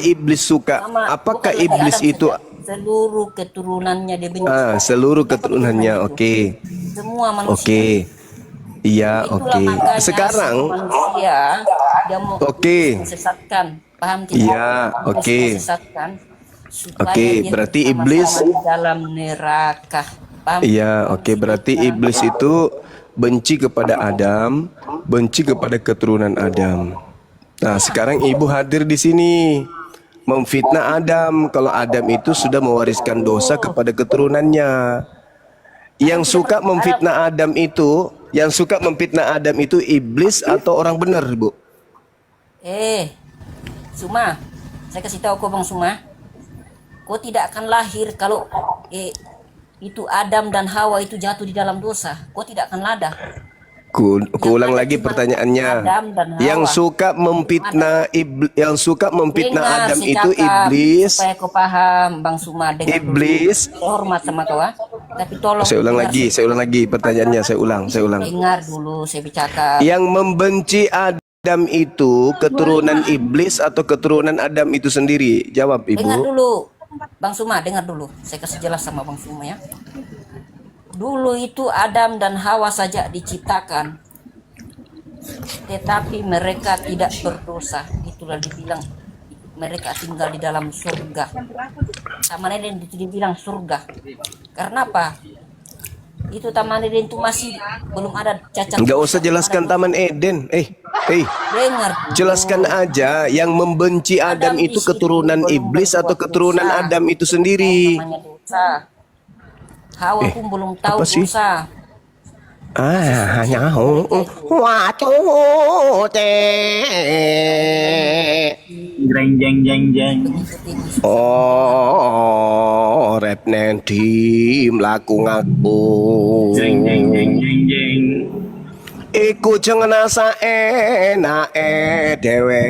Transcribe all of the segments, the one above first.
iblis suka? Sama, Apakah bukan Nabi iblis Adam itu? saja. Seluruh keturunannya dia benci. Seluruh Siapa keturunannya. keturunan itu? Oke. Semua manusia. Oke. Iya, Itulah oke. makanya Sekarang, semua manusia dia mau oke. sesatkan. Paham tidak? Iya, Iblis oke. mau sesatkan supaya Oke, dia berarti bersama-sama iblis. di dalam neraka. Paham? Iya, oke. Berarti iblis itu benci kepada Adam, benci kepada keturunan Adam. Nah, sekarang ibu hadir di sini memfitnah Adam kalau Adam itu sudah mewariskan dosa kepada keturunannya. Yang suka memfitnah Adam itu, iblis atau orang benar, Bu? Suma, saya kasih tahu kau Bang Suma, kau tidak akan lahir kalau itu Adam dan Hawa itu jatuh di dalam dosa. Kau tidak akan ada. Ku ulang lagi pertanyaannya. Yang suka memfitnah Dengar, Adam saya itu cakap, iblis. supaya kau paham, Bang Suma. Dengar Iblis. dulu. Saya hormat sama kau, tapi tolong. Saya ulang lagi pertanyaannya. Saya ulang. Dengar dulu, saya bicara. Yang membenci Adam itu keturunan iblis atau keturunan Adam itu sendiri? Jawab, Ibu. Dengar dulu, Bang Suma. Dengar dulu. Saya kasih jelas sama Bang Suma ya. Dulu itu Adam dan Hawa saja diciptakan, tetapi mereka tidak berdosa. Itulah dibilang mereka tinggal di dalam surga. Taman Eden itu dibilang surga. Karena apa? Itu Taman Eden itu masih belum ada cacat. Nggak usah jelaskan Taman Eden. Dengar. Jelaskan aja yang membenci Adam itu keturunan iblis atau keturunan Adam itu sendiri. Namanya dosa. Hawa pun belum tahu dosa. Nyaho. Jeng jeng jeng jeng. Oh, rep nanti melaku ngaku. Jeng jeng jeng jeng jeng. Iku jangan asa enak dewe.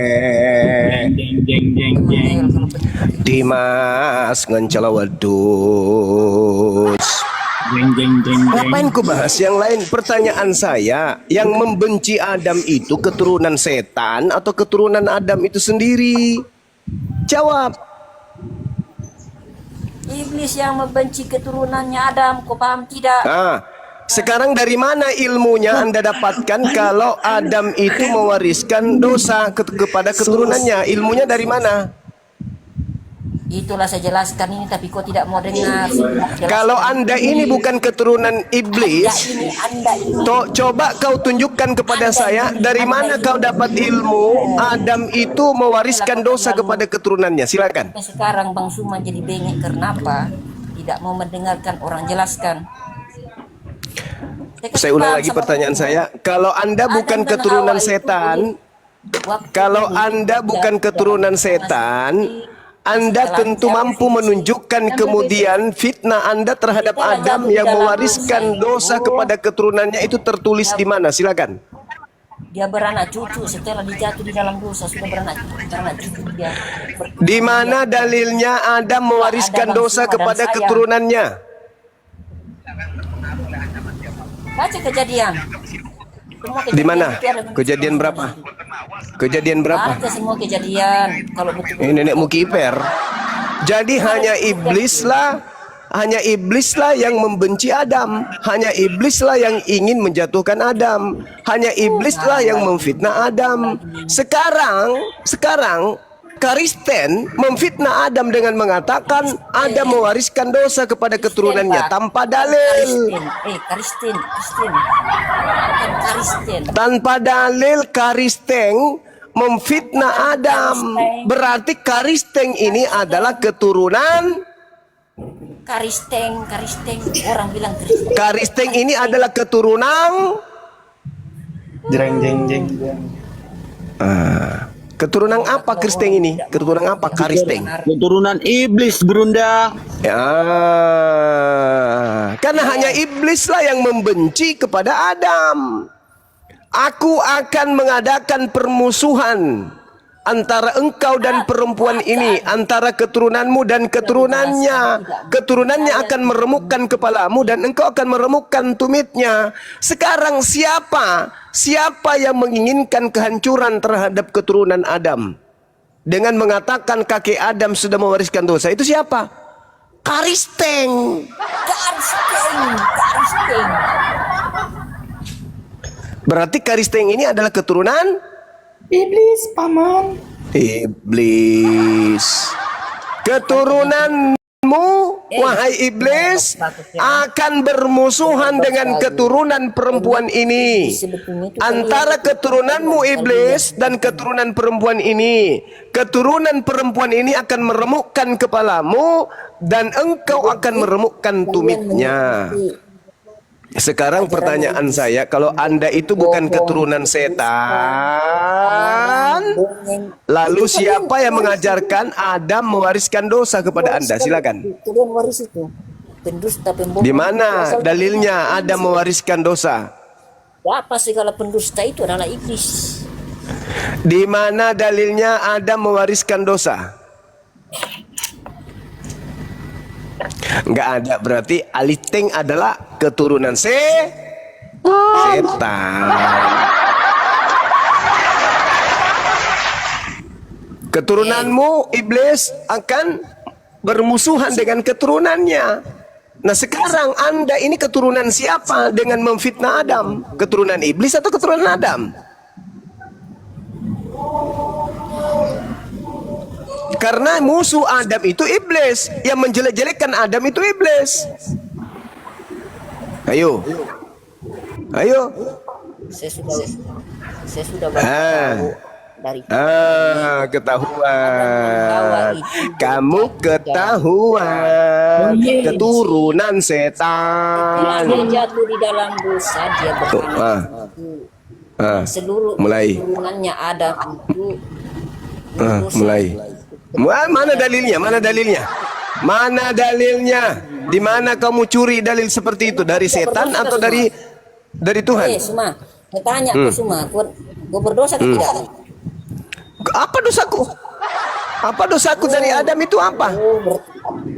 Jeng jeng jeng jeng. Dimas ngencela wedus. Jeng jeng jeng jeng. Ngapain ku bahas yang lain? Pertanyaan saya, yang membenci Adam itu keturunan setan atau keturunan Adam itu sendiri? Jawab. Iblis yang membenci keturunannya Adam, kau paham tidak? Sekarang dari mana ilmunya Anda dapatkan kalau Adam itu mewariskan dosa kepada keturunannya? Ilmunya dari mana? Itulah saya jelaskan ini, tapi kau tidak mau dengar. Kalau Anda ini bukan keturunan iblis, coba kau tunjukkan kepada saya dari mana kau dapat ilmu Adam itu mewariskan dosa kepada keturunannya. Silakan. Sekarang Bang Suma jadi bengek, kenapa? Tidak mau mendengarkan orang jelaskan. Saya ulang lagi pertanyaan saya. Kalau Anda bukan keturunan setan, Anda tentu mampu menunjukkan kemudian fitnah Anda terhadap Adam yang mewariskan dosa kepada keturunannya itu tertulis di mana? Silakan. Dia beranak cucu setelah dijatuh di dalam dosa, sudah beranak cucu dia. Di mana dalilnya Adam mewariskan dosa kepada keturunannya? Baca Kejadian. Di mana? Kejadian berapa? Kejadian berapa? Ada semua kejadian. Kalau betul. Ini nenek Muki Iper. Jadi hanya iblislah yang membenci Adam. Hanya iblislah yang ingin menjatuhkan Adam. Hanya iblislah yang memfitnah Adam. Sekarang Kristen memfitnah Adam dengan mengatakan Adam mewariskan dosa kepada keturunannya tanpa dalil. Kristen. Tanpa dalil Kristen memfitnah Adam. Berarti Kristen ini adalah keturunan. Kristen, orang bilang Kristen. Kristen ini adalah keturunan. Jeng jeng jeng. Keturunan apa Kristen ini? Keturunan apa Kristen? Keturunan iblis, Brunda. Ya, karena hanya iblislah yang membenci kepada Adam. Aku akan mengadakan permusuhan antara engkau dan perempuan ini, antara keturunanmu dan keturunannya. Keturunannya akan meremukkan kepalamu dan engkau akan meremukkan tumitnya. Sekarang siapa yang menginginkan kehancuran terhadap keturunan Adam? dengan mengatakan kakek Adam sudah mewariskan dosa, itu siapa? Karisteng. Karisteng. Berarti Karisteng ini adalah keturunan Iblis, paman. iblis. Keturunanmu, wahai iblis, akan bermusuhan dengan keturunan perempuan ini. Antara keturunanmu iblis dan keturunan perempuan ini, keturunan perempuan ini akan meremukkan kepalamu dan engkau akan meremukkan tumitnya. Sekarang pertanyaan saya, kalau Anda itu bukan keturunan setan, lalu siapa yang mengajarkan Adam mewariskan dosa kepada Anda? Silakan. Kalian waris itu. Pendusta, pembohong. Di mana dalilnya Adam mewariskan dosa? Apa segala pendusta itu adalah iblis. Di mana dalilnya Adam mewariskan dosa? Enggak ada, berarti Aliteng adalah keturunan setan. Keturunanmu iblis akan bermusuhan dengan keturunannya. Nah sekarang Anda ini keturunan siapa dengan memfitnah Adam? Keturunan iblis atau keturunan Adam? Karena musuh Adam itu iblis, yang menjelek-jelekkan Adam itu iblis. Ayo, ayo. Saya sudah beritahu dari Ketahuan. Kamu ketahuan keturunan setan. dia jatuh di dalam dosa, dia beranak seluruh mulai. keturunannya ada itu Mulai. Mana dalilnya? Mana dalilnya? Mana dalilnya? Di mana kamu curi dalil seperti itu? Dari setan atau dari Tuhan? Suma, saya tanya ke Suma, kau berdosa atau tidak? Apa dosaku? Apa dosaku dari Adam itu apa?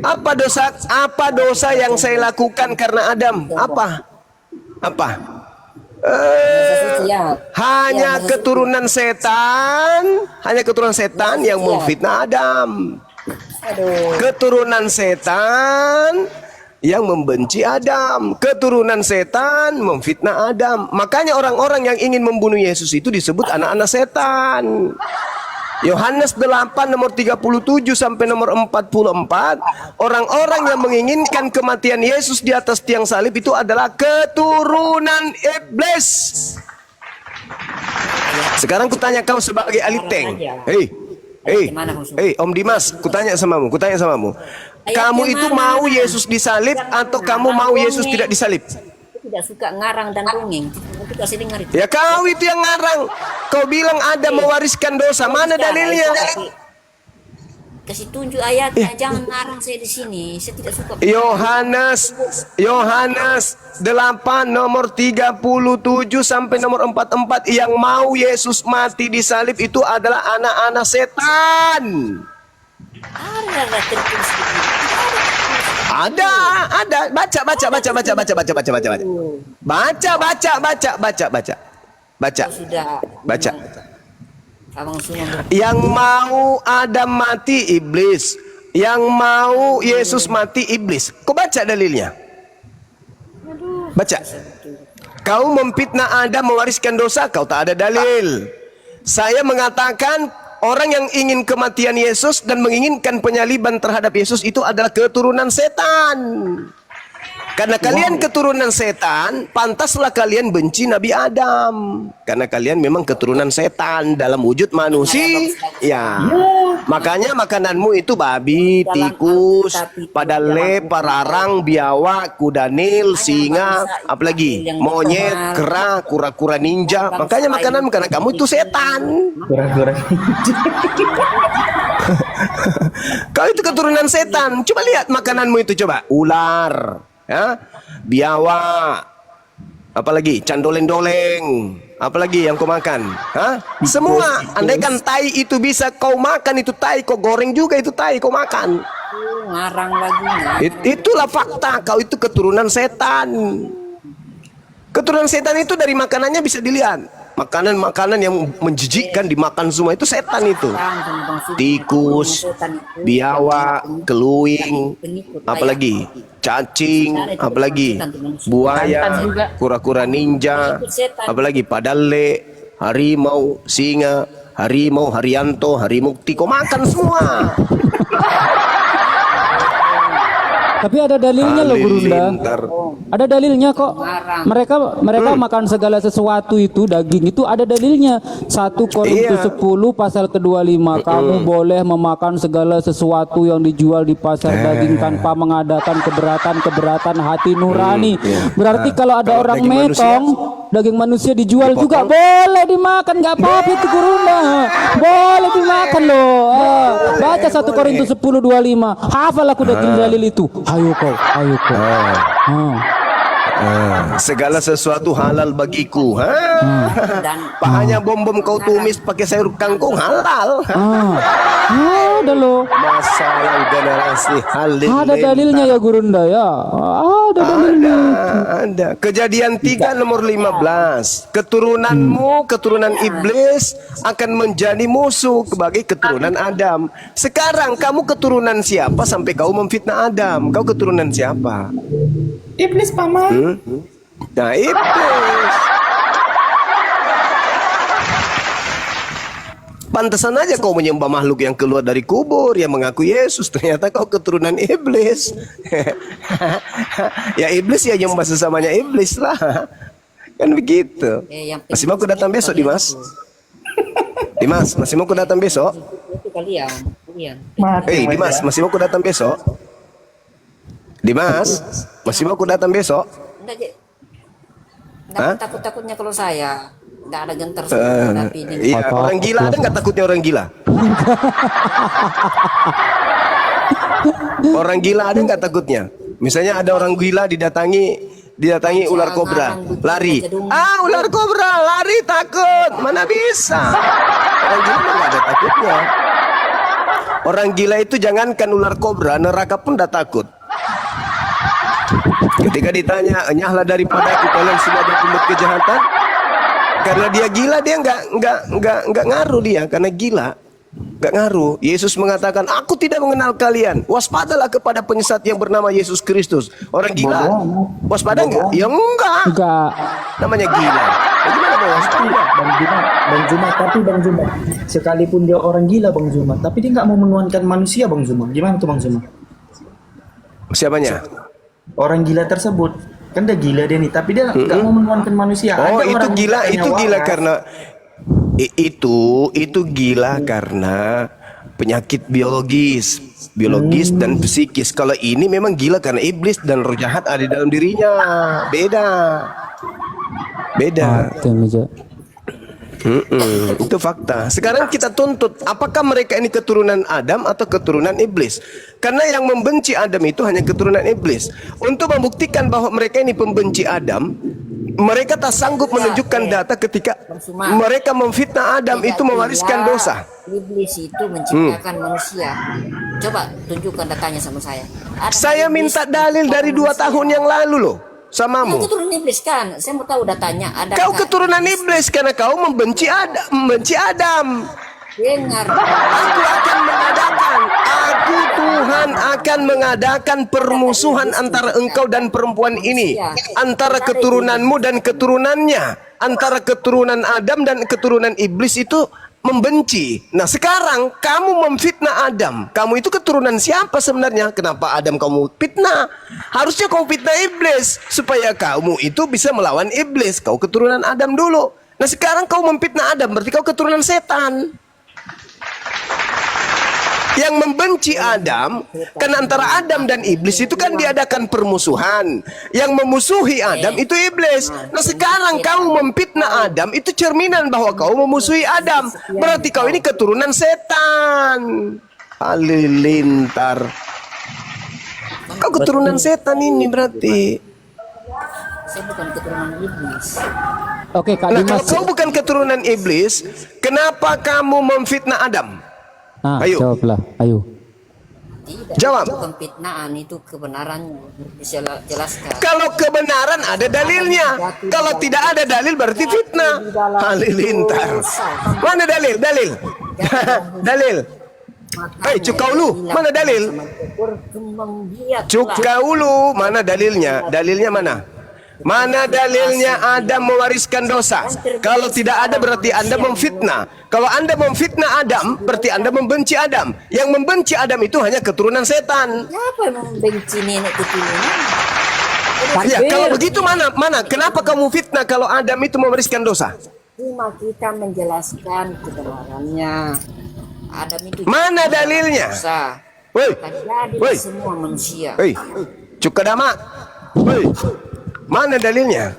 Apa dosa yang saya lakukan karena Adam? Apa? Hanya keturunan setan, yang memfitnah Adam. Keturunan setan yang membenci Adam, keturunan setan memfitnah Adam. Makanya orang-orang yang ingin membunuh Yesus itu disebut anak-anak setan. Yohanes 8 nomor 37 sampai nomor 44, orang-orang yang menginginkan kematian Yesus di atas tiang salib itu adalah keturunan iblis. Sekarang kutanya kau sebagai Aliteng. Om Dimas, kutanya samamu. Kamu itu mau Yesus disalib atau kamu mau Yesus tidak disalib? Tidak suka ngarang dan dongeng. Itu kasih dengar itu. Ya kau itu yang ngarang. Kau bilang ada mewariskan dosa. Mana dalilnya? Kasih tunjuk ayatnya. Jangan ngarang saya di sini. Saya tidak suka. Yohanes 8 nomor 37 sampai nomor 44, yang mau Yesus mati di salib itu adalah anak-anak setan. Ada tertulis begitu. Ada. Baca. Yang mau Adam mati iblis, yang mau Yesus mati iblis. Kau baca dalilnya. Baca. Kau memfitnah Adam mewariskan dosa, kau tak ada dalil. Saya mengatakan orang yang ingin kematian Yesus dan menginginkan penyaliban terhadap Yesus itu adalah keturunan setan. Karena kalian keturunan setan, pantaslah kalian benci Nabi Adam. Karena kalian memang keturunan setan dalam wujud manusia. Ya. Makanya makananmu itu babi, tikus, padale, pararang, biawak, kuda nil, singa, apalagi monyet, kera, kura-kura ninja. Makanya makanan kamu itu setan. Kura-kura. Kau itu keturunan setan. Coba lihat makananmu itu, coba. Ular, ya, biawak, apalagi candoleng-doleng, apalagi yang kau makan, semua. Andaikan tai itu bisa kau makan, itu tai kau goreng juga, itu tai kau makan. Ngarang lagi. Itulah fakta, kau itu keturunan setan. Keturunan setan itu dari makanannya bisa dilihat. Makanan-makanan yang menjijikkan dimakan semua itu setan itu. Tikus, biawak, keluing, apalagi cacing, apalagi buaya, kura-kura ninja, apalagi padale, harimau, singa, harimau, haryanto, harimukti, kau makan semua. Tapi ada dalilnya loh Gurunda. Halilintar. Ada dalilnya kok. Mereka makan segala sesuatu itu, daging itu ada dalilnya. 1 Korintus 10 pasal ke-25. Kamu boleh memakan segala sesuatu yang dijual di pasar daging tanpa mengadakan keberatan hati nurani. Berarti kalau ada orang daging metong, daging manusia dijual juga boleh dimakan, nggak apa-apa itu Gurunda. Boleh dimakan loh. Baca 1 Korintus 10:25. Hafal aku dalil itu. Ayo kau. Segala sesuatu halal bagiku. Pahanya bom-bom kau tumis pakai sayur kangkung halal. Ada loh. Masalah generasi halilintar. Ada dalilnya ya Gurunda ya. Ada dalilnya. Ada. Kejadian 3 nomor 15. Keturunanmu, keturunan iblis akan menjadi musuh sebagai keturunan Adam. Sekarang kamu keturunan siapa sampai kau memfitnah Adam? Kau keturunan siapa? Iblis paman. Nah, iblis. Pantesan aja kau menyembah makhluk yang keluar dari kubur yang mengaku Yesus, ternyata kau keturunan iblis. Ya iblis ya nyembah sesamanya iblis lah. Kan begitu. Masih mau aku datang besok Dimas? Dimas, masih mau aku datang besok? Itu kalian. Dimas, masih mau aku datang besok? Dimas, masih mau aku datang besok? Enggak takut-takutnya kalau saya. Enggak ada gentar tapi ini. Iya, orang gila ada nggak takutnya orang gila? Orang gila ada nggak takutnya? Misalnya ada orang gila didatangi ular kobra, lari. Ular kobra, lari takut. Mana bisa? Orang gila nggak ada takutnya. Orang gila itu jangankan ular kobra, neraka pun dah takut. Ketika ditanya, "Nyahlah daripada aku kalian semua berbuat kejahatan." Karena dia gila, dia nggak ngaruh dia, karena gila nggak ngaruh. Yesus mengatakan, "Aku tidak mengenal kalian. Waspadalah kepada penyesat yang bernama Yesus Kristus." Orang gila, waspada nggak? Ya enggak. Namanya gila. Bagaimana mau waspada? Bang Juma, sekalipun dia orang gila Bang Juma, tapi dia nggak mau menuhankan manusia Bang Juma. Gimana tuh Bang Juma? Siapanya? Orang gila tersebut kan dia gila dia nih, tapi dia nggak mau menuhankan manusia. Oh, Ada itu orang gila, yang itu gila waras. karena itu gila karena penyakit biologis dan psikis. Kalau ini memang gila karena iblis dan roh jahat ada di dalam dirinya. Beda. Itu fakta. Sekarang kita tuntut, apakah mereka ini keturunan Adam atau keturunan iblis? Karena yang membenci Adam itu hanya keturunan iblis. Untuk membuktikan bahwa mereka ini pembenci Adam, mereka tak sanggup menunjukkan data ketika mereka memfitnah Adam itu mewariskan dosa. Iblis itu menciptakan manusia. Coba tunjukkan datanya sama saya. Saya minta dalil dari 2 tahun yang lalu loh. Samamu. Kau keturunan iblis kan? Saya mau tahu datanya. Ada Kau keturunan iblis karena kau membenci Adam. Dengar. Aku Tuhan akan mengadakan permusuhan antara engkau dan perempuan ini, antara keturunanmu dan keturunannya, antara keturunan Adam dan keturunan iblis itu membenci. Nah sekarang kamu memfitnah Adam. Kamu itu keturunan siapa sebenarnya? Kenapa Adam kamu fitnah? Harusnya kau fitnah iblis supaya kamu itu bisa melawan iblis. Kau keturunan Adam dulu. Nah sekarang kau memfitnah Adam, berarti kau keturunan setan. Yang membenci Adam, karena antara Adam dan iblis itu kan diadakan permusuhan. Yang memusuhi Adam itu iblis. Nah sekarang kau memfitnah Adam, itu cerminan bahwa kau memusuhi Adam. Berarti kau ini keturunan setan. Halilintar. Kau keturunan setan ini berarti. Saya bukan keturunan iblis. Oke Kak Nah Dimas. kalau kau bukan keturunan iblis, kenapa kamu memfitnah Adam? Nah, Ayo. jawablah. Ayo. Tidak, Jawab. itu bukan fitnaan, itu kebenarannya. Bisa jelaskan. Kalau kebenaran ada dalilnya. Kalau tidak ada dalil berarti fitnah. Halilintar. Mana dalil? Dalil. Dalil. Hei, Cukaulu, mana dalil? Berkembang biak lah. Cukaulu, mana dalilnya? Dalilnya mana? Mana dalilnya Adam mewariskan dosa? Kalau tidak ada berarti Anda memfitnah. Kalau Anda memfitnah Adam, berarti Anda membenci Adam. Yang membenci Adam itu hanya keturunan setan. Siapa yang membenci nenek keturunan? Ya, kalau begitu mana? Kenapa kamu fitnah kalau Adam itu mewariskan dosa? Cuma kita menjelaskan kebenarannya. Adam itu Mana dalilnya? dosa. Woi, Terjadi woi, semua manusia. woi, Cukadama, woi, mana dalilnya?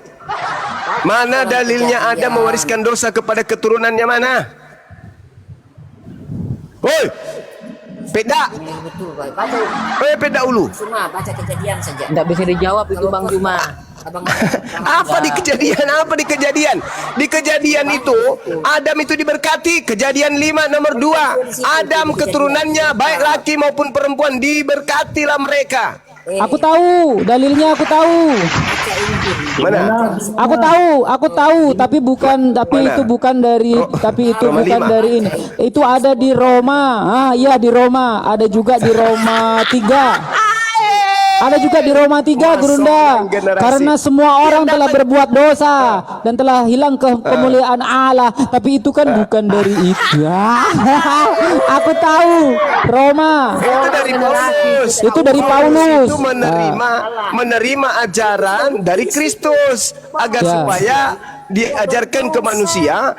Mana dalilnya Adam mewariskan dosa kepada keturunannya mana? Woi, peda, Yang betul, Pak. Baca woi peda ulu. cuma baca kejadian saja. Tidak bisa dijawab itu Bang Juma. Abang Apa di kejadian? Apa di kejadian? Di kejadian itu Adam itu diberkati. Kejadian 5 nomor 2. Adam keturunannya baik laki maupun perempuan diberkatilah mereka. Aku tahu, dalilnya aku tahu. baca Injil. Mana? Aku tahu, tapi Mana? itu bukan dari, tapi itu Roma bukan 5. dari ini. Itu ada di Roma. Iya di Roma. Ada juga di Roma 3. Ada juga di Roma 3, Gurunda. generasi. Karena semua orang telah berbuat dosa dan telah hilang kemuliaan Allah. Tapi itu kan bukan dari itu. Aku tahu, Roma. Itu dari Paulus. Itu dari Paulus. Itu menerima ajaran dari Kristus agar Ya. supaya diajarkan ke manusia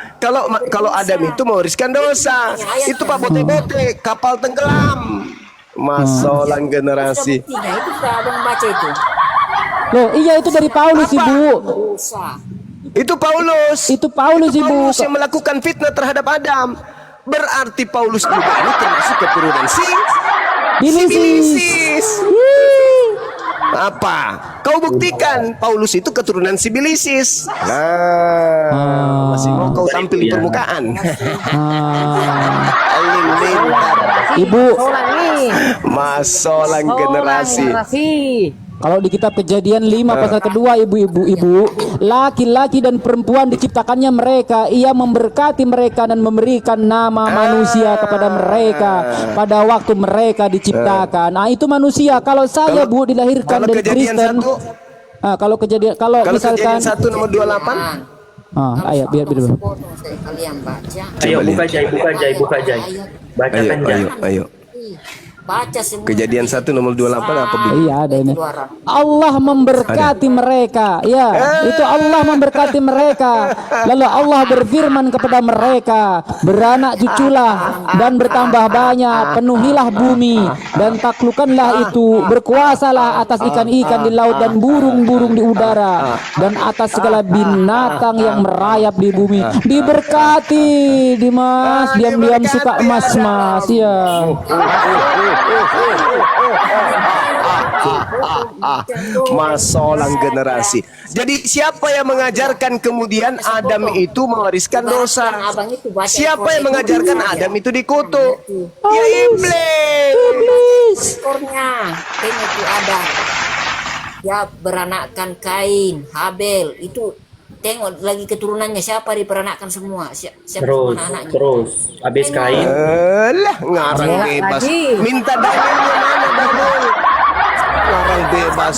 kalau Adam itu mewariskan dosa. Itu Pak Bote-bote, kapal tenggelam. Masolang generasi. Buktinya itu sudah abang baca itu. Loh, iya itu dari Paulus, Ibu. Dosa. Itu Paulus. Itu Paulus, Ibu. Paulus yang melakukan fitnah terhadap Adam. Berarti Paulus juga ini termasuk keturunan Bilisis. Bilisis. Apa? Kau buktikan Paulus itu keturunan Bilisis. Nah, masih mau kau tampil di permukaan. Lintar. Ibu, Masolang generasi. kalau di kitab Kejadian 5 pasal kedua, ibu, laki-laki dan perempuan diciptakannya mereka, ia memberkati mereka dan memberikan nama manusia kepada mereka pada waktu mereka diciptakan. Nah, itu manusia. Kalau saya, Bu, dilahirkan Kalau dari Kejadian Kristen. 1, Kalau kalau misalkan Kejadian 1 nomor 28. ayo biar. Potong saya kalian baca. Ayo Coba buka lihat. Jai. Bacakan Jai. Ayo. Baca semua. Kejadian 1 nomor 28 apa Bu? Iya, ada ini. Keluaran. Allah memberkati mereka. Ya, itu Allah memberkati mereka. Lalu Allah berfirman kepada mereka, beranak cuculah dan bertambah banyak, penuhilah bumi dan taklukkanlah itu, berkuasalah atas ikan-ikan di laut dan burung-burung di udara dan atas segala binatang yang merayap di bumi. Diberkati, Dimas. Diam-diam suka emas-mas. Ya. Masolang generasi. Jadi siapa yang mengajarkan kemudian Adam itu mewariskan dosa? Abang itu baca Siapa yang mengajarkan Adam itu dikutuk? Oh, Ya iblis. Ekornya tengok itu ada. Ya beranakkan Kain, Habel itu. Tengok lagi keturunannya siapa diperanakkan semua. Siapa semua anak-anaknya. Terus habis Kain. Lah ngarang bebas. Minta dalilnya mana dalil? Ngarang bebas.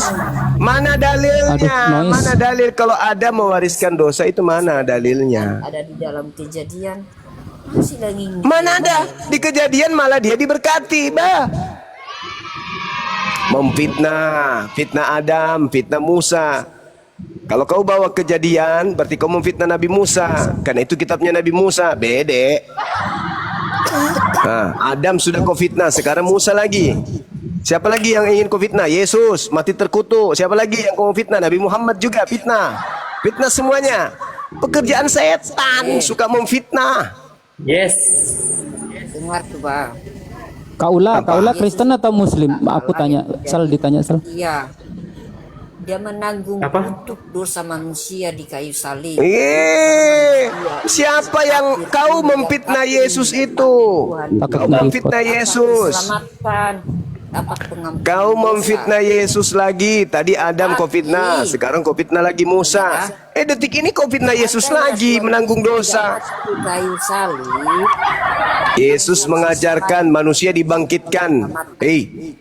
Mana dalilnya? Aduh, noise. Mana dalil kalau Adam mewariskan dosa itu mana dalilnya? Ada di dalam Kejadian. Masih lagi. Mana ada? Di Kejadian malah dia diberkati, bah. Memfitnah, fitnah Adam, fitnah Musa. Kalau kau bawa Kejadian, berarti kau memfitnah Nabi Musa. Karena itu kitabnya Nabi Musa, bede. Nah, Adam sudah kau fitnah, sekarang Musa lagi. Siapa lagi yang ingin kau fitnah? Yesus, mati terkutuk. Siapa lagi yang kau fitnah? Nabi Muhammad juga fitnah. Fitnah semuanya. Pekerjaan setan, suka memfitnah. Yes. Dengar tuh bang. Kaulah Kristen atau Muslim? Aku tanya, ditanya. Iya. Dia menanggung Apa? untuk dosa manusia di kayu salib. Siapa yang kau memfitnah Yesus itu? Takut Kau nge-report. memfitnah Yesus. Selamatkan. dapat pengampunan Kau dosa. memfitnah Yesus lagi. Tadi Adam kau fitnah, sekarang kau fitnah lagi Musa. Detik ini kau fitnah Yesus lagi menanggung dosa. Di kayu salib Yesus mengajarkan manusia dibangkitkan.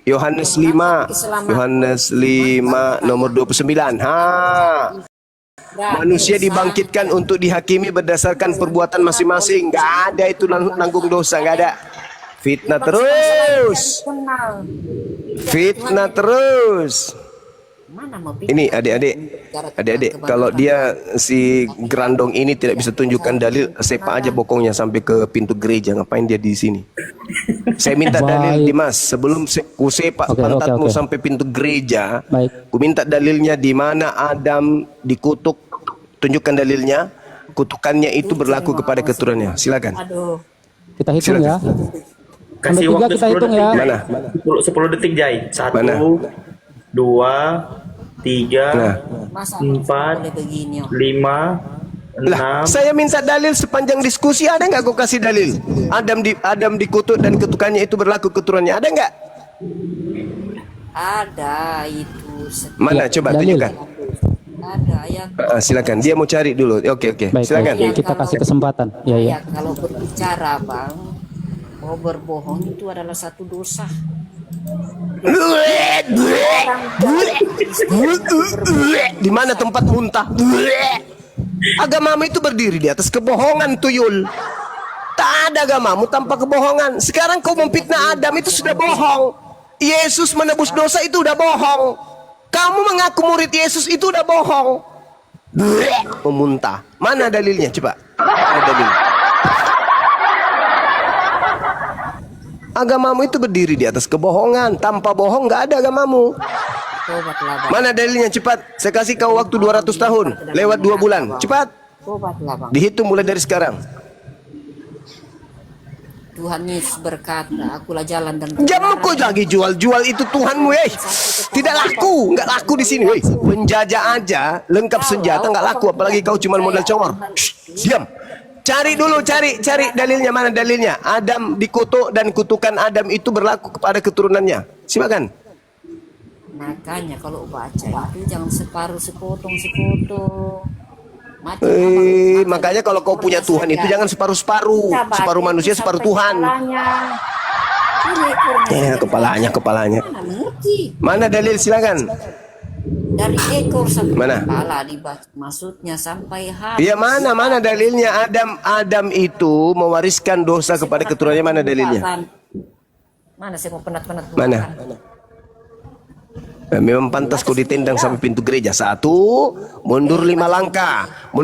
Yohanes 5. Yohanes 5 nomor 29. Manusia dibangkitkan untuk dihakimi berdasarkan perbuatan masing-masing. Gak ada itu nanggung dosa, gak ada. Fitnah terus. kenal. Fitnah terus. Mana mau Ini adik-adik, kalau dia si Grandong ini tidak bisa tunjukkan dalil, sepak aja bokongnya sampai ke pintu gereja. Ngapain dia di sini? Saya minta dalil Baik. Dimas, sebelum ku sepak Oke, pantatmu oke. sampai pintu gereja. Baik. Ku minta dalilnya di mana Adam dikutuk. Tunjukkan dalilnya. Kutukannya itu berlaku kepada keturunannya. Silakan. Aduh, Kita hitung ya. Kasih Sampai 3 waktu kita 10 hitung detik, ya. Jai. Mana? 10 detik, Jai. 1, Mana? 2, 3, Nah. masa 4, boleh begini? 5, Lah, 6. saya minta dalil sepanjang diskusi, ada nggak kau kasih dalil? Adam dikutuk dan kutukannya itu berlaku keturunannya, ada nggak? Ada itu. Mana? Coba dalil. tunjukkan. Ada yang Silakan. Dia mau cari dulu. Oke. Baik, Silakan. baik. Kita kasih kesempatan. Ya, ya. ya kalau berbicara bang, mau berbohong itu adalah satu dosa. Di mana tempat muntah? Agamamu itu berdiri di atas kebohongan, tuyul. Tak ada agamamu tanpa kebohongan. Sekarang kau memfitnah Adam, itu sudah bohong. Yesus menebus dosa itu udah bohong. Kamu mengaku murid Yesus itu udah bohong. Memuntah. Mana dalilnya? Coba. Mana dalil? Agamamu itu berdiri di atas kebohongan. Tanpa bohong nggak ada agamamu. Tobatlah bang. Mana dalilnya? Cepat. Saya kasih kau waktu 200 tahun. Lewat 2 bulan. Cepat. Tobatlah bang. Dihitung mulai dari sekarang. Tuhan Yesus berkata, akulah jalan dan Jangan kau lagi jual-jual itu Tuhanmu, Tidak laku, nggak laku di sini, Penjajah aja, lengkap senjata nggak laku, apalagi kau cuma modal congor. Shh, diam. Cari dulu, cari dalilnya, mana dalilnya? Adam dikutuk dan kutukan Adam itu berlaku kepada keturunannya. Silakan. Makanya kalau baca itu jangan separuh sepotong. Makanya kalau kau punya Tuhan itu jangan separuh-separuh. Separuh manusia, separuh Tuhan. Kepalanya. Mana mengerti? Mana dalil? Silakan. Dari ekor sampai Mana? kepala dibaca, maksudnya sampai hati. Iya, mana dalilnya? Adam itu mewariskan dosa kepada keturunannya. Mana dalilnya? Mana saya mau penat-penat. Mana? Memang pantas kau ditendang sampai pintu gereja. 1, mundur 5 langkah. 1,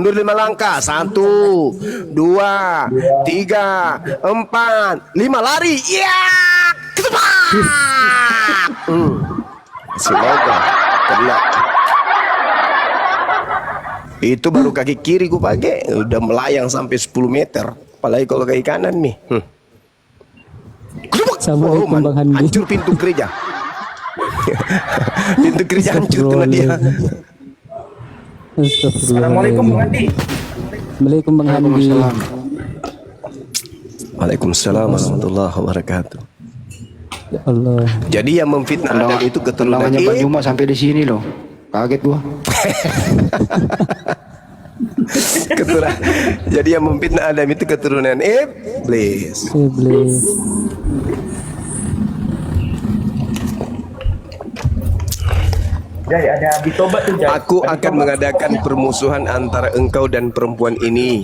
2, 3, 4, 5, lari. Ya, ketebak. Semoga kena. Itu baru kaki kiri ku pakai, udah melayang sampai 10 meter. Apalagi kalau kaki kanan nih. Ketebak. Assalamualaikum, Bang Handi. Hancur pintu gereja. Pintu gereja hancur kena dia. Assalamualaikum, Bang Andi. Assalamualaikum, Bang Handi. Waalaikumsalam warahmatullahi wabarakatuh. Ya Allah. Jadi yang memfitnah Adam itu keturunan Tendangannya Bang Juma sampai di sini loh. Kaget gua. keturunan. Jadi yang memfitnah Adam itu keturunan iblis. Iblis. Jai, ada ditobat tuh, Jai. Aku akan mengadakan permusuhan antara engkau dan perempuan ini,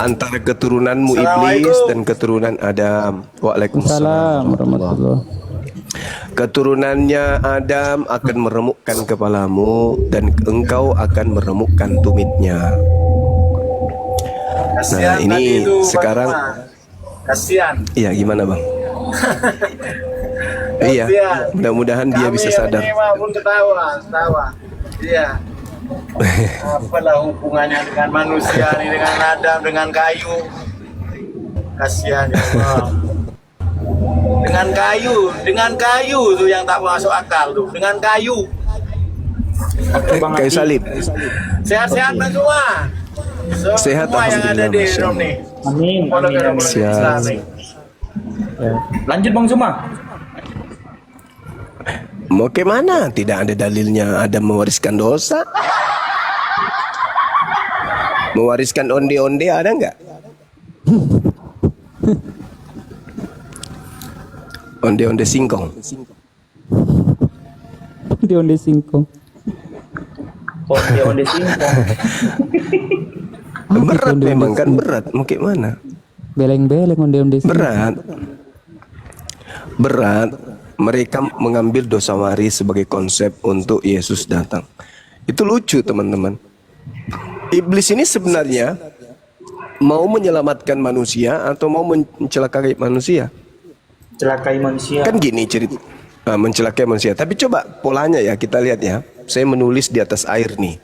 antara keturunanmu iblis dan keturunan Adam. Waalaikumsalam. Salam warahmatullah. Keturunannya Adam akan meremukkan kepalamu dan engkau akan meremukkan tumitnya. Nah, ini sekarang kasihan. iya gimana, Bang? Iya, mudah-mudahan dia bisa sadar. Kami pun ketawa. Iya. Apalah hubungannya dengan manusia ini, dengan Adam, dengan kayu. Kasihan ya Allah. Dengan kayu tuh yang tak masuk akal tuh, dengan kayu. Kayu salib. Sehat-sehat semua. Sehat, Semua yang ada di alhamdulillah, Rom nih. Amin. Kalau Amin. Islam Siap. nih. Lanjut Bang Juma. Mau ke mana? Tidak ada dalilnya Adam mewariskan dosa. Mewariskan onde-onde ada nggak? Onde-onde singkong. Onde singkong. Onde singkong. Berat memang kan, berat. Mau ke mana? Beleng-beleng onde singkong. Berat. Berat. Mereka mengambil dosa waris sebagai konsep untuk Yesus datang. Itu lucu teman-teman. Iblis ini sebenarnya mau menyelamatkan manusia atau mau mencelakai manusia? Celakai manusia. Kan gini cerita, mencelakai manusia. Tapi coba polanya ya kita lihat ya. Saya menulis di atas air nih.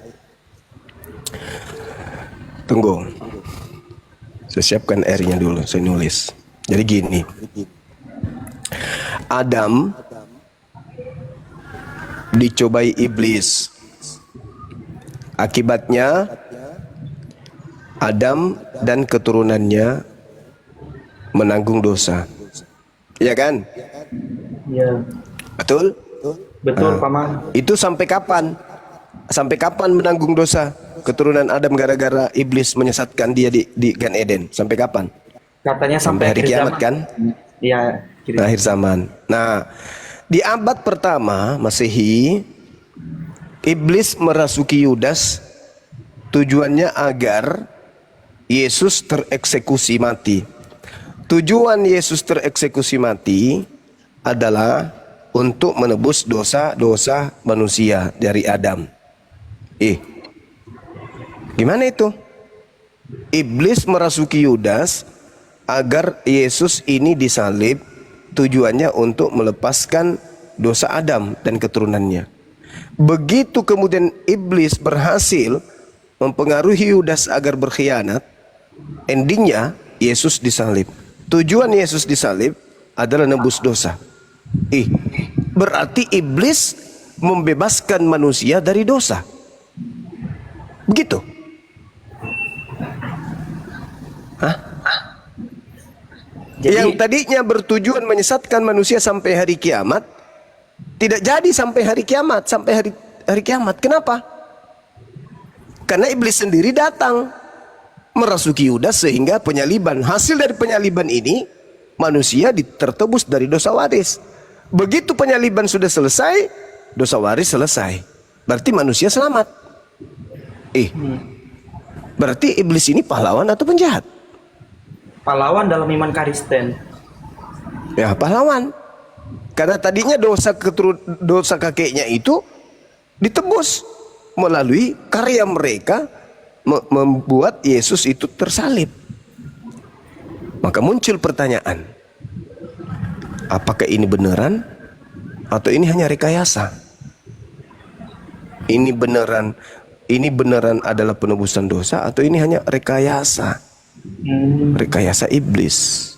Tunggu. Saya siapkan airnya dulu. Saya nulis. Jadi gini. Adam dicobai iblis. Akibatnya Adam dan keturunannya menanggung dosa. Ya kan? Ya. Betul? Betul, Paman. Itu sampai kapan? Sampai kapan menanggung dosa keturunan Adam gara-gara iblis menyesatkan dia di Gan Eden? Sampai kapan? Katanya Sampai hari akhir kiamat zaman. kan? Iya. Akhir zaman. Nah, di abad pertama Masehi, iblis merasuki Yudas tujuannya agar Yesus tereksekusi mati. Tujuan Yesus tereksekusi mati adalah untuk menebus dosa-dosa manusia dari Adam. Gimana itu? Iblis merasuki Yudas agar Yesus ini disalib, tujuannya untuk melepaskan dosa Adam dan keturunannya. Begitu kemudian iblis berhasil mempengaruhi Yudas agar berkhianat, endingnya Yesus disalib. Tujuan Yesus disalib adalah nebus dosa. Berarti iblis membebaskan manusia dari dosa. Begitu. Jadi, yang tadinya bertujuan menyesatkan manusia sampai hari kiamat, tidak jadi sampai hari kiamat, sampai hari kiamat. Kenapa? Karena iblis sendiri datang merasuki Yudas sehingga penyaliban. Hasil dari penyaliban ini manusia tertebus dari dosa waris. Begitu penyaliban sudah selesai, dosa waris selesai. Berarti manusia selamat. Berarti iblis ini pahlawan atau penjahat? pahlawan dalam iman Kristen. Ya, pahlawan. Karena tadinya dosa kakeknya itu ditebus melalui karya mereka membuat Yesus itu tersalib. Maka muncul pertanyaan, apakah ini beneran atau ini hanya rekayasa? Ini beneran adalah penebusan dosa atau ini hanya rekayasa? Rekayasa iblis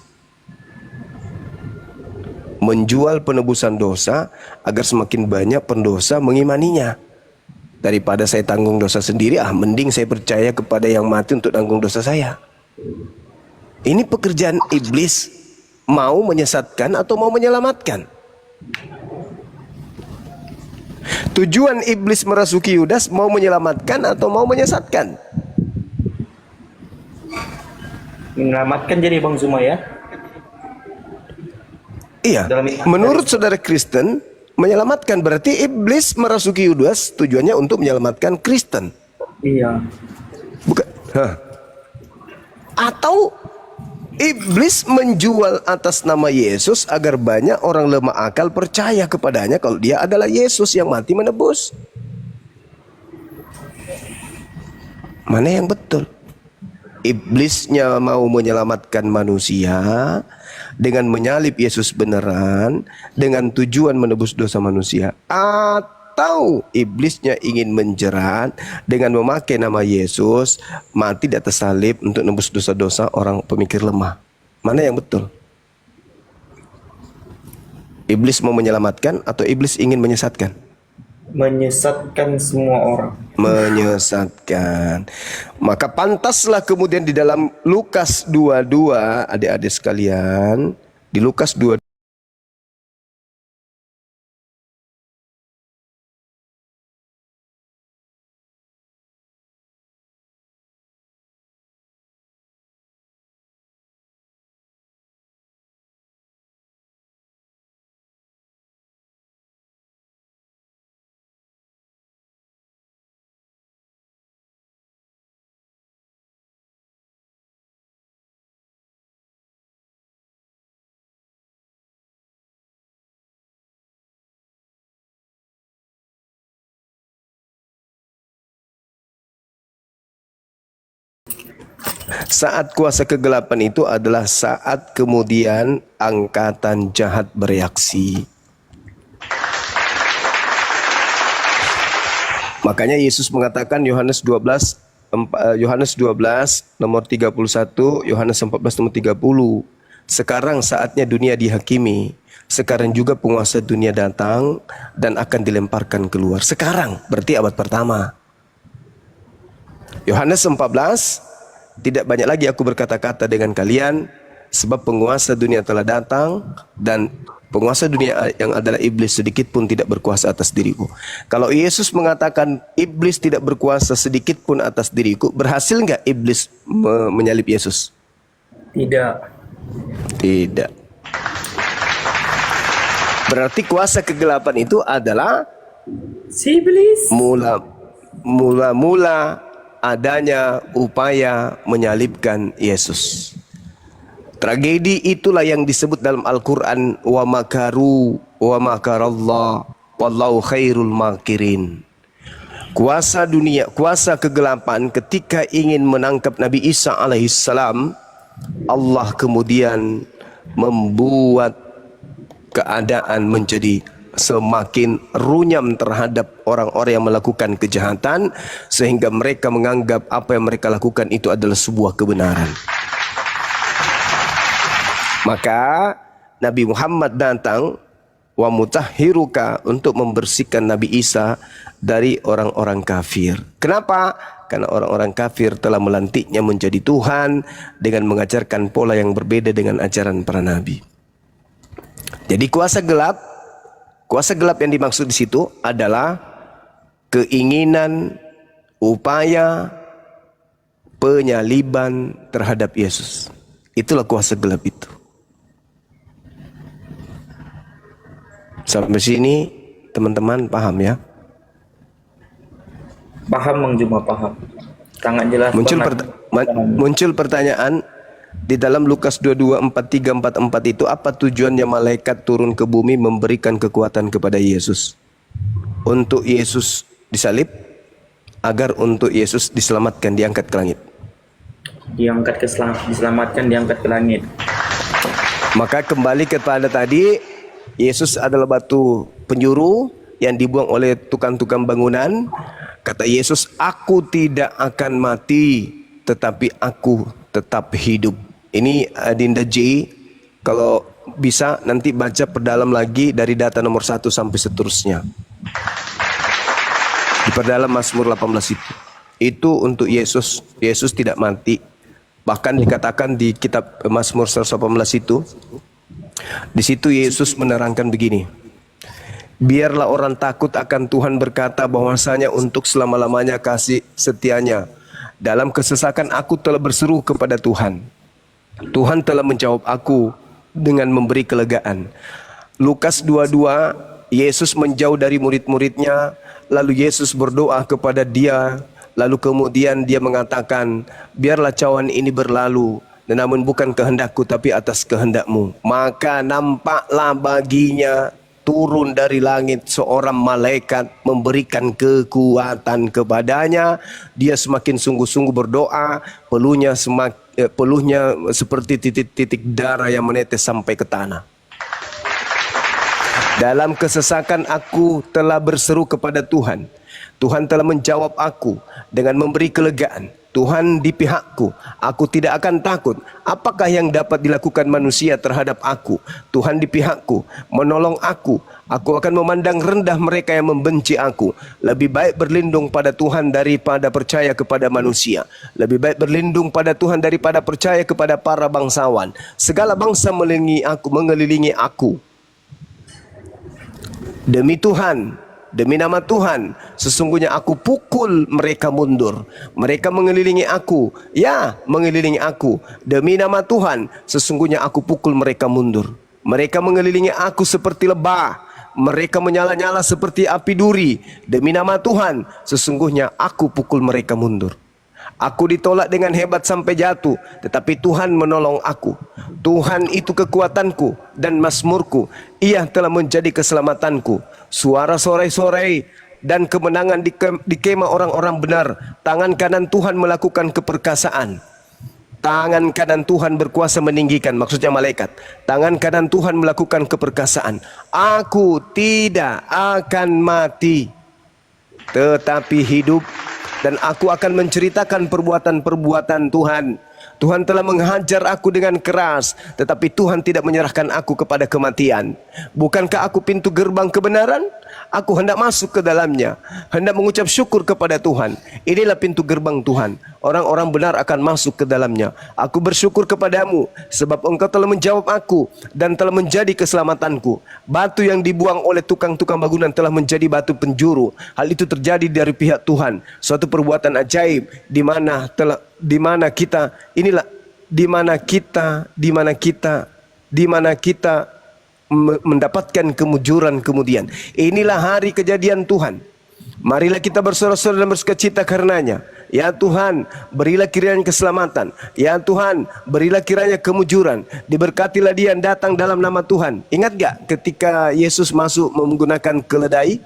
menjual penebusan dosa agar semakin banyak pendosa mengimaninya. Daripada saya tanggung dosa sendiri, mending saya percaya kepada yang mati untuk tanggung dosa saya. Ini pekerjaan iblis, mau menyesatkan atau mau menyelamatkan. Tujuan iblis merasuki Yudas mau menyelamatkan atau mau menyesatkan? Menyelamatkan jadi Bang Zuma ya. Iya, menurut saudara Kristen, menyelamatkan berarti iblis merasuki Yudas tujuannya untuk menyelamatkan Kristen. Iya. Bukan. Atau iblis menjual atas nama Yesus agar banyak orang lemah akal percaya kepadanya kalau dia adalah Yesus yang mati menebus. Mana yang betul? Iblisnya mau menyelamatkan manusia dengan menyalib Yesus beneran dengan tujuan menebus dosa manusia, atau iblisnya ingin menjerat dengan memakai nama Yesus mati di atas salib untuk menebus dosa-dosa orang pemikir lemah. Mana yang betul? Iblis mau menyelamatkan atau iblis ingin menyesatkan? Menyesatkan semua orang. Menyesatkan. Maka pantaslah kemudian di dalam Lukas 22, adik-adik sekalian, di Lukas 22 Saat kuasa kegelapan itu adalah saat kemudian angkatan jahat bereaksi. Makanya Yesus mengatakan Yohanes 12 nomor 31, Yohanes 14 nomor 30. Sekarang saatnya dunia dihakimi. Sekarang juga penguasa dunia datang dan akan dilemparkan keluar. Sekarang berarti abad pertama. Yohanes 14, tidak banyak lagi aku berkata-kata dengan kalian, sebab penguasa dunia telah datang dan penguasa dunia yang adalah iblis sedikit pun tidak berkuasa atas diriku. Kalau Yesus mengatakan iblis tidak berkuasa sedikit pun atas diriku, berhasil nggak iblis menyalib Yesus? Tidak. Tidak. Berarti kuasa kegelapan itu adalah Si iblis. mula adanya upaya menyalibkan Yesus. Tragedi itulah yang disebut dalam Al-Quran wa makaru wa makarallah wallahu khairul makirin. Kuasa dunia, kuasa kegelapan ketika ingin menangkap Nabi Isa alaihissalam, Allah kemudian membuat keadaan menjadi semakin runyam terhadap orang-orang yang melakukan kejahatan, sehingga mereka menganggap apa yang mereka lakukan itu adalah sebuah kebenaran. Maka Nabi Muhammad datang wa mutahhiruka untuk membersihkan Nabi Isa dari orang-orang kafir. Kenapa? Karena orang-orang kafir telah melantiknya menjadi Tuhan dengan mengajarkan pola yang berbeda dengan ajaran para nabi. Jadi kuasa gelap yang dimaksud di situ adalah keinginan, upaya penyaliban terhadap Yesus. Itulah kuasa gelap itu. Sampai sini teman-teman paham ya? Paham Bang Juma, paham. Sangat jelas. Muncul pertanyaan di dalam Lukas 22:43-44 itu, apa tujuannya malaikat turun ke bumi memberikan kekuatan kepada Yesus? Untuk Yesus disalib, agar untuk Yesus diselamatkan, diangkat ke langit. Diselamatkan, diangkat ke langit. Maka kembali kepada tadi, Yesus adalah batu penjuru yang dibuang oleh tukang-tukang bangunan. Kata Yesus, aku tidak akan mati, tetapi aku tetap hidup. Ini Adinda J, kalau bisa nanti baca perdalam lagi dari data nomor 1 sampai seterusnya. Diperdalam Mazmur 18 itu. Itu untuk Yesus. Yesus tidak mati. Bahkan dikatakan di kitab Mazmur 118 itu, di situ Yesus menerangkan begini. Biarlah orang takut akan Tuhan berkata bahwasanya untuk selama-lamanya kasih setianya. Dalam kesesakan aku telah berseru kepada Tuhan. Tuhan telah menjawab aku dengan memberi kelegaan. Lukas 22, Yesus menjauh dari murid-muridnya. Lalu Yesus berdoa kepada dia. Lalu kemudian dia mengatakan, biarlah cawan ini berlalu. Namun bukan kehendakku tapi atas kehendakmu. Maka nampaklah baginya turun dari langit seorang malaikat memberikan kekuatan kepadanya. Dia semakin sungguh-sungguh berdoa, peluhnya seperti titik-titik darah yang menetes sampai ke tanah. Dalam kesesakan aku telah berseru kepada Tuhan. Tuhan telah menjawab aku dengan memberi kelegaan. Tuhan di pihakku, aku tidak akan takut. Apakah yang dapat dilakukan manusia terhadap aku? Tuhan di pihakku, menolong aku. Aku akan memandang rendah mereka yang membenci aku. Lebih baik berlindung pada Tuhan daripada percaya kepada manusia. Lebih baik berlindung pada Tuhan daripada percaya kepada para bangsawan. Segala bangsa mengelilingi aku. Demi Tuhan, demi nama Tuhan, sesungguhnya aku pukul mereka mundur. Mereka mengelilingi aku, ya mengelilingi aku. Demi nama Tuhan, sesungguhnya aku pukul mereka mundur. Mereka mengelilingi aku seperti lebah. Mereka menyala-nyala seperti api duri. Demi nama Tuhan, sesungguhnya aku pukul mereka mundur. Aku ditolak dengan hebat sampai jatuh, tetapi Tuhan menolong aku. Tuhan itu kekuatanku dan mazmurku. Ia telah menjadi keselamatanku. Suara sorai-sorai dan kemenangan di kemah orang-orang benar. Tangan kanan Tuhan melakukan keperkasaan. Tangan kanan Tuhan berkuasa meninggikan, maksudnya malaikat. Tangan kanan Tuhan melakukan keperkasaan. Aku tidak akan mati, tetapi hidup, dan aku akan menceritakan perbuatan-perbuatan Tuhan. Tuhan telah menghajar aku dengan keras, tetapi Tuhan tidak menyerahkan aku kepada kematian. Bukankah aku pintu gerbang kebenaran? Aku hendak masuk ke dalamnya, hendak mengucap syukur kepada Tuhan. Inilah pintu gerbang Tuhan. Orang-orang benar akan masuk ke dalamnya. Aku bersyukur kepadamu, sebab engkau telah menjawab aku dan telah menjadi keselamatanku. Batu yang dibuang oleh tukang-tukang bangunan telah menjadi batu penjuru. Hal itu terjadi dari pihak Tuhan. Suatu perbuatan ajaib di mana kita mendapatkan kemujuran kemudian. Inilah hari kejadian Tuhan. Marilah kita bersorak-sorai dan bersukacita karenanya. Ya Tuhan, berilah kiranya keselamatan. Ya Tuhan, berilah kiranya kemujuran. Diberkatilah dia yang datang dalam nama Tuhan. Ingat gak ketika Yesus masuk menggunakan keledai?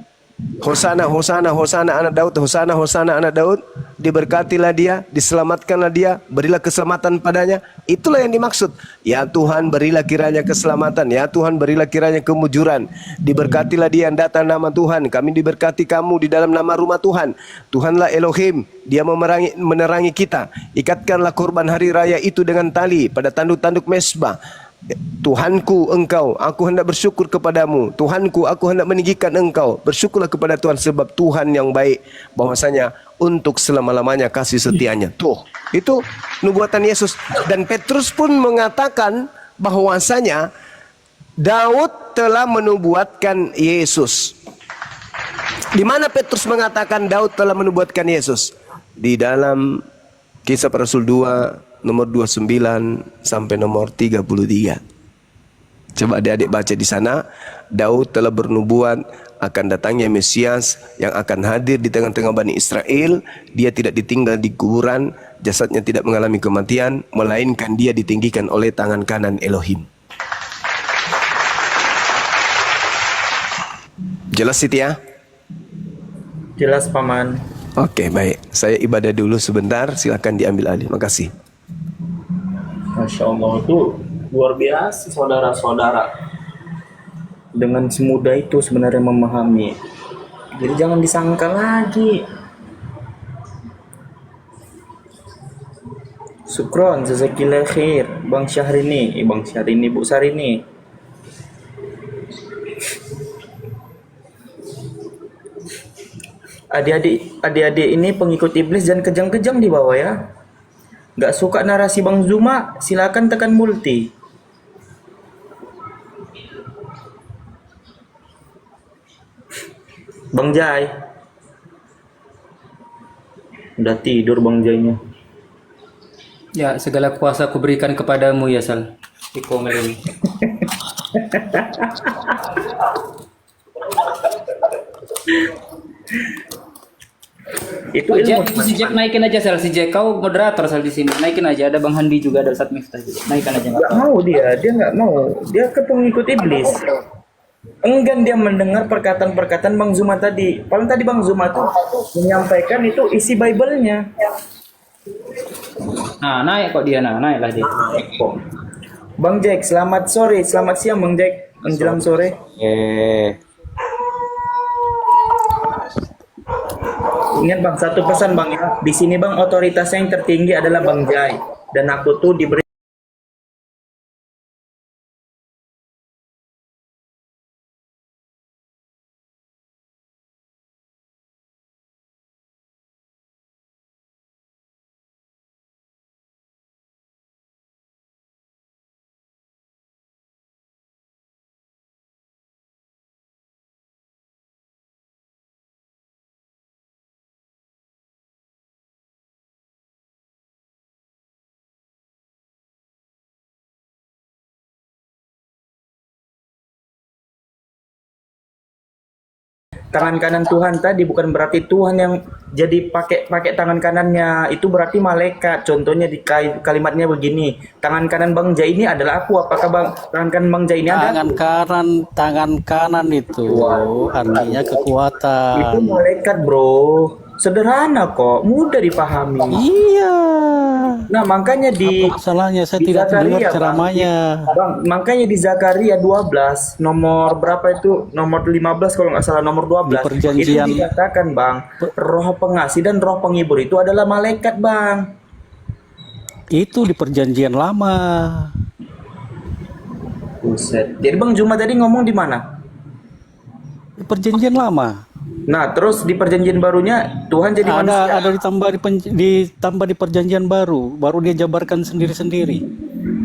Hosana, Hosana, Hosana anak Daud, Hosana, Hosana anak Daud. Diberkatilah dia, diselamatkanlah dia, berilah keselamatan padanya. Itulah yang dimaksud. Ya Tuhan, berilah kiranya keselamatan. Ya Tuhan, berilah kiranya kemujuran. Diberkatilah dia yang datang nama Tuhan. Kami diberkati kamu di dalam nama rumah Tuhan. Tuhanlah Elohim, dia menerangi kita. Ikatkanlah korban hari raya itu dengan tali pada tanduk-tanduk mesbah. Tuhanku engkau, aku hendak bersyukur kepadamu. Tuhanku, aku hendak meninggikan engkau. Bersyukurlah kepada Tuhan, sebab Tuhan yang baik, bahwasanya untuk selama-lamanya kasih setianya. Tuh, itu nubuatan Yesus. Dan Petrus pun mengatakan bahwasanya Daud telah menubuatkan Yesus. Di mana Petrus mengatakan Daud telah menubuatkan Yesus? Di dalam Kisah Para Rasul 2 nomor 29 sampai nomor 33. Coba adik-adik baca di sana. Daud telah bernubuat akan datangnya Mesias yang akan hadir di tengah-tengah Bani Israel. Dia tidak ditinggal di kuburan, jasadnya tidak mengalami kematian, melainkan dia ditinggikan oleh tangan kanan Elohim. Jelas Siti ya? Jelas Paman. Oke, baik. Saya ibadah dulu sebentar, silakan diambil alih. Makasih. Masya Allah, itu luar biasa saudara-saudara. Dengan semudah itu sebenarnya memahami. Jadi jangan disangka lagi. Syukron, jazakillah khair, Bang Syahrini, Bu Sarini. Adik-adik ini pengikut iblis dan kejam-kejam di bawah ya. Gak suka narasi Bang Zuma, silakan tekan multi. Bang Jai. Udah tidur Bang Jainya. Ya, segala kuasa aku berikan kepadamu ya Sal. Ikomel ini. Itu ilmu. Jack, si Jack naikin aja Sal, si Jack kau moderator Sal di sini. Naikin aja, ada Bang Handi juga, ada Ustadz Miftah juga. Naikin aja. Nggak mau dia nggak mau. Dia ke pengikut iblis. Enggan dia mendengar perkataan-perkataan Bang Zuma tadi. Paling tadi Bang Zuma tuh menyampaikan itu isi Bible-nya. Nah, naik kok dia, naiklah dia. Bang Jack, selamat sore, selamat siang Bang Jack, menjelang sore. Ingat Bang, satu pesan Bang ya. Di sini Bang, otoritasnya yang tertinggi adalah Bang Jai. Dan aku tuh diberi tangan kanan Tuhan tadi bukan berarti Tuhan yang jadi pakai tangan kanannya, itu berarti malaikat. Contohnya di kalimatnya begini, tangan kanan Bang Jai ini adalah aku. Apakah Bang tangan kanan Bang Jai ini ada? Tangan kanan itu artinya kekuatan. Itu malaikat bro, sederhana kok, mudah dipahami. Iya. Nah, makanya di Apa masalahnya? Saya di tidak Zakaria, dengar Bang. ceramahnya. Bang, makanya di Zakaria 12 nomor berapa itu? Nomor 15 kalau nggak salah, nomor 12. Di perjanjian- Itu dikatakan, Bang, roh pengasih dan roh penghibur itu adalah malaikat, Bang. Itu di perjanjian lama. Buset. Jadi Bang Juma tadi ngomong di mana? Di perjanjian lama. Nah, terus di perjanjian barunya Tuhan jadi manusia. Ada ditambah di perjanjian baru. Baru dia jabarkan sendiri-sendiri.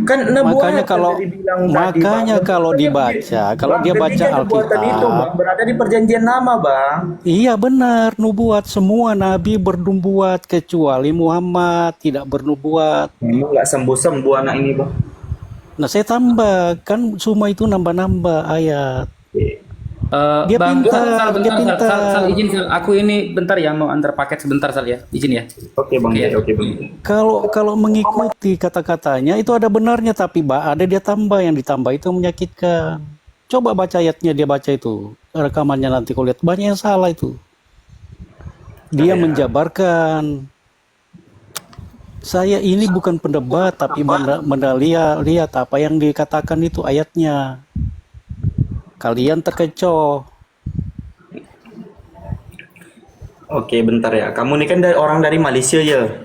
Kan nebuatan Makanya kalau tadi bilang tadi, Bang. kalau dibaca, kalau Bang, dia baca ketika nebuatan itu, Bang, Alkitab, berada di perjanjian lama, Bang. iya benar, nubuat semua nabi bernubuat kecuali Muhammad tidak bernubuat. Memang nggak sembuh-sembuh anak ini, Bang. Nah, saya tambah kan semua itu nambah-nambah ayat. Dia Bang, pintar, Sal, dia bentar, Sal, pintar. Sal, izin Sal. Aku ini bentar ya mau antar paket sebentar Sal ya. Izin ya. Oke, Bang. Iya. Oke, Bang. Kalau mengikuti kata-katanya itu ada benarnya, tapi ada dia tambah, yang ditambah itu menyakitkan. Coba baca ayatnya, dia baca itu rekamannya, nanti kau lihat banyak yang salah itu. Dia menjabarkan. Saya ini bukan pendebat, tapi lihat apa yang dikatakan itu ayatnya. Kalian terkecoh. Oke, bentar ya. Kamu ini kan orang dari Malaysia ya.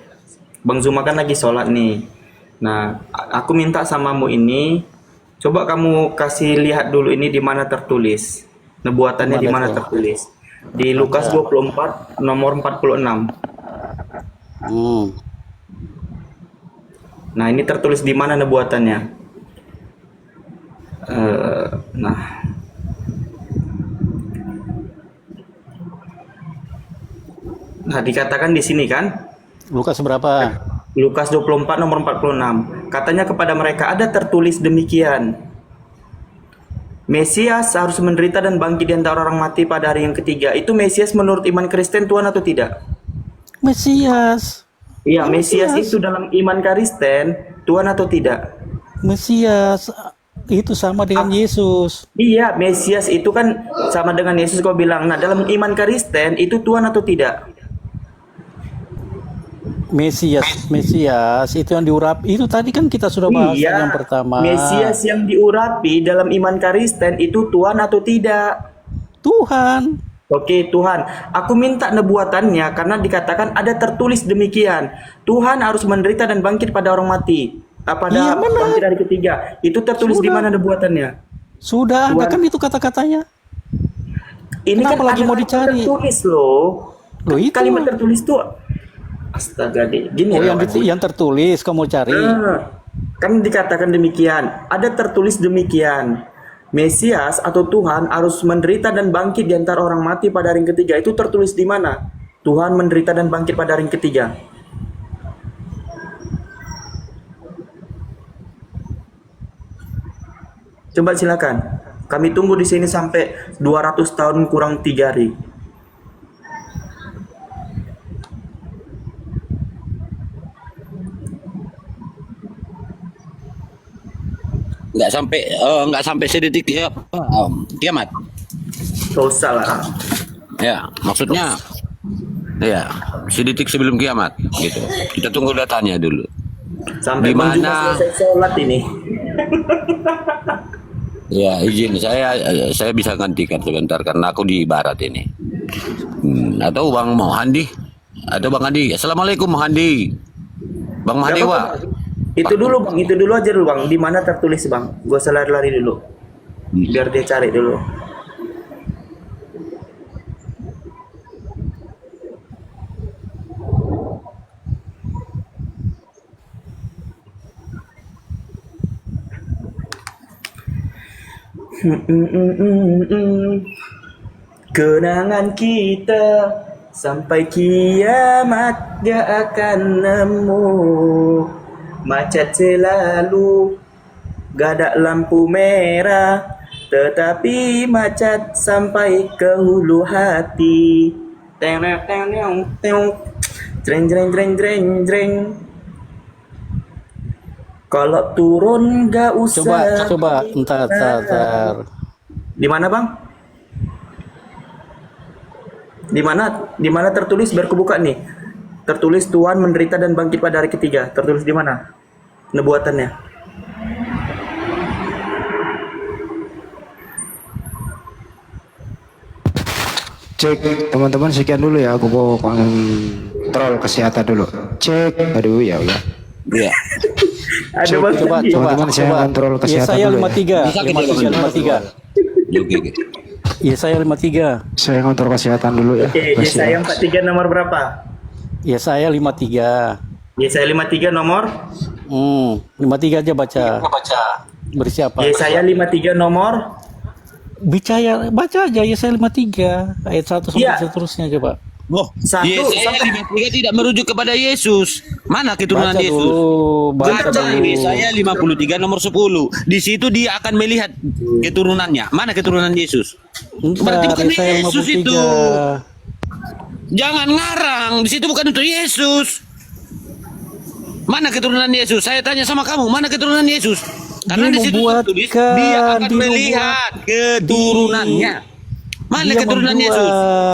Bang Zuma kan lagi sholat nih. Nah, aku minta samamu ini, coba kamu kasih lihat dulu ini di mana tertulis. Nebuatannya di mana tertulis. Di Lukas 24 nomor 46. Nah, ini tertulis di mana nebuatannya? Nah, dikatakan di sini kan? Lukas berapa? Lukas 24 nomor 46. Katanya kepada mereka ada tertulis demikian. Mesias harus menderita dan bangkit di antara orang mati pada hari yang ketiga. Itu Mesias menurut iman Kristen Tuhan atau tidak? Mesias. Iya, Mesias itu dalam iman Kristen Tuhan atau tidak? Mesias itu sama dengan Yesus. Iya, Mesias itu kan sama dengan Yesus kau bilang. Nah, dalam iman Kristen itu Tuhan atau tidak? Mesias itu yang diurapi. Itu tadi kan kita sudah bahas yang pertama. Mesias yang diurapi dalam iman Kristen itu Tuhan atau tidak? Tuhan. Oke, Tuhan. Aku minta nebuatannya karena dikatakan ada tertulis demikian. Tuhan harus menderita dan bangkit pada orang mati. Pada bangkit hari ketiga. Itu tertulis di mana nebuatannya? Sudah ada kan itu kata-katanya. Ini Kenapa kan lagi ada mau dicari? tertulis loh. Loh, itu. Kalimat tertulis tuh. Astaga deh. Gini Oh, ya. yang tertulis kamu cari. Kan dikatakan demikian. Ada tertulis demikian. Mesias atau Tuhan harus menderita dan bangkit di antara orang mati pada hari yang ketiga. Itu tertulis di mana? Tuhan menderita dan bangkit pada hari yang ketiga. Coba silakan. Kami tunggu di sini sampai 200 tahun kurang 3 hari. Nggak sampai sedetik kiamat. Gak usah lah. Ya, maksudnya ya sedetik sebelum kiamat gitu. Kita tunggu datanya dulu. Sampai Di Bang Juma mana? selesai sholat ini. Ya, izin saya bisa gantikan sebentar karena aku di barat ini. Atau Bang Mohandi atau Bang Handi. Assalamualaikum Mohandi. Bang Mohandi Gak wa. apa-apa. Itu dulu Bang, itu dulu aja dulu Bang. Di mana tertulis Bang? Gak usah lari-lari dulu. Biar dia cari dulu. Kenangan kita sampai kiamat gak akan nemu. Macet selalu, gak ada lampu merah, tetapi macet sampai ke hulu hati. Teng teng teng teng, jreng jreng jreng jreng jreng. Kalau turun gak usah. Coba, entar. Di mana Bang? Di mana tertulis biar kubuka nih. tertulis Tuhan menderita dan bangkit pada hari ketiga. Tertulis di mana? Nubuatannya. Cek teman-teman, sekian dulu ya, aku mau kontrol kesehatan dulu. Cek, aduh ya udah. Iya. Ada Bang Coba, Sandi. Teman-teman saya kontrol kesehatan Yesaya dulu ya. 53, 53, 53. Oke. Yesaya 53. Saya kontrol kesehatan dulu ya. Oke, Yesaya 43 nomor berapa? Yesaya 53. Yesaya 53 nomor? 53 aja baca. Berisi apa? Yesaya 53 nomor? Baca aja Yesaya 53 ayat 1 sampai Iya. seterusnya coba. Oh, Satu, Yesaya 53 tidak merujuk kepada Yesus. Mana keturunan Baca Yesus? dulu, baca Baca dulu. Yesaya 53 nomor 10. Di situ dia akan melihat keturunannya. Mana keturunan Yesus? Berarti Bentar, bukan Yesaya Yesus 53. itu. Jangan ngarang. Di situ bukan untuk Yesus. Mana keturunan Yesus? Saya tanya sama kamu, mana keturunan Yesus? Karena Dia di situ tertulis membuatkan, dia akan dia melihat keturunannya. Mana Dia keturunan Yesus? membuat